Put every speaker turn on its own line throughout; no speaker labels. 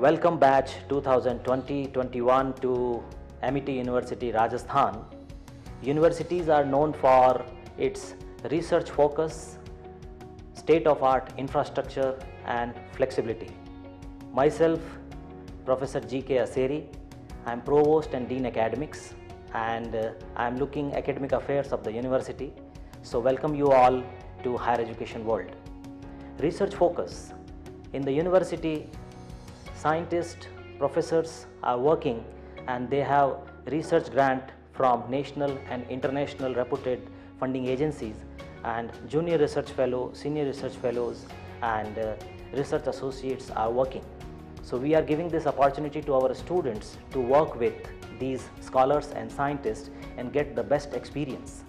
Welcome batch 2020-21 to Amity University, Rajasthan. Universities are known for its research focus, state-of-art infrastructure and flexibility. Myself, Professor G.K. Aseri, I am Provost and Dean Academics, and I am looking academic affairs of the university. So welcome you all to higher education world. Research focus. In the university, scientists, professors are working and they have research grant from national and international reputed funding agencies, and junior research fellow, senior research fellows and research associates are working. So we are giving this opportunity to our students to work with these scholars and scientists and get the best experience.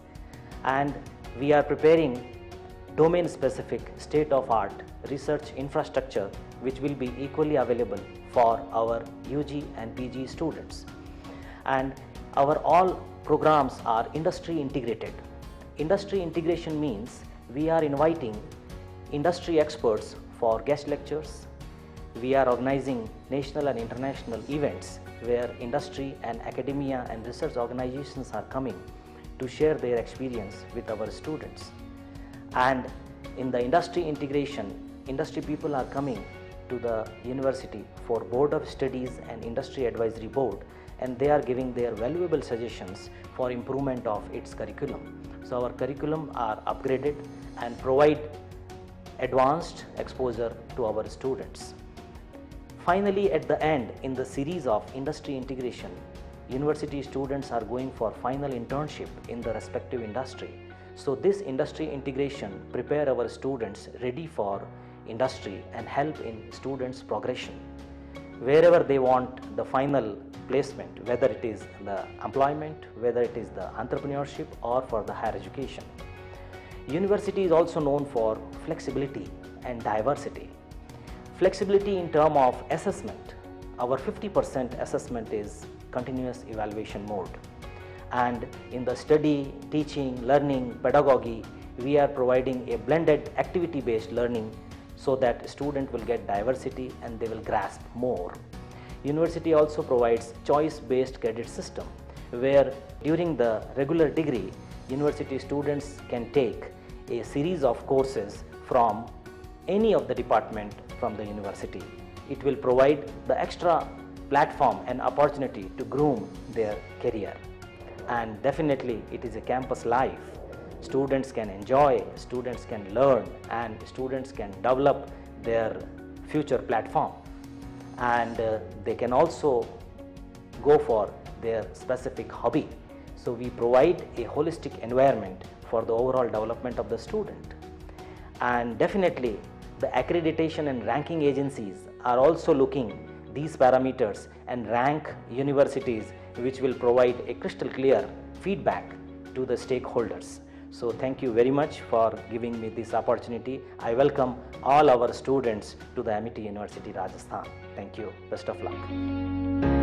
And we are preparing domain specific state-of-art research infrastructure which will be equally available for our UG and PG students. And our all programs are industry integrated. Industry integration means we are inviting industry experts for guest lectures. We are organizing national and international events where industry and academia and research organizations are coming to share their experience with our students. And in the industry integration, industry people are coming to the university for Board of Studies and Industry Advisory Board, and they are giving their valuable suggestions for improvement of its curriculum. So our curriculum are upgraded and provide advanced exposure to our students. Finally, at the end, in the series of industry integration, university students are going for final internship in the respective industry. So this industry integration prepare our students ready for industry and help in students' progression. Wherever they want the final placement, whether it is the employment, whether it is the entrepreneurship or for the higher education. University is also known for flexibility and diversity. Flexibility in terms of assessment. Our 50% assessment is continuous evaluation mode. And in the study, teaching, learning, pedagogy, we are providing a blended activity-based learning so that student will get diversity and they will grasp more. University also provides choice-based credit system where during the regular degree, university students can take a series of courses from any of the department from the university. It will provide the extra platform and opportunity to groom their career. And definitely it is a campus life. Students can enjoy, students can learn, and students can develop their future platform. And they can also go for their specific hobby. So we provide a holistic environment for the overall development of the student. And definitely the accreditation and ranking agencies are also looking these parameters and rank universities which will provide a crystal clear feedback to the stakeholders. So thank you very much for giving me this opportunity. I welcome all our students to the Amity University, Rajasthan. Thank you. Best of luck.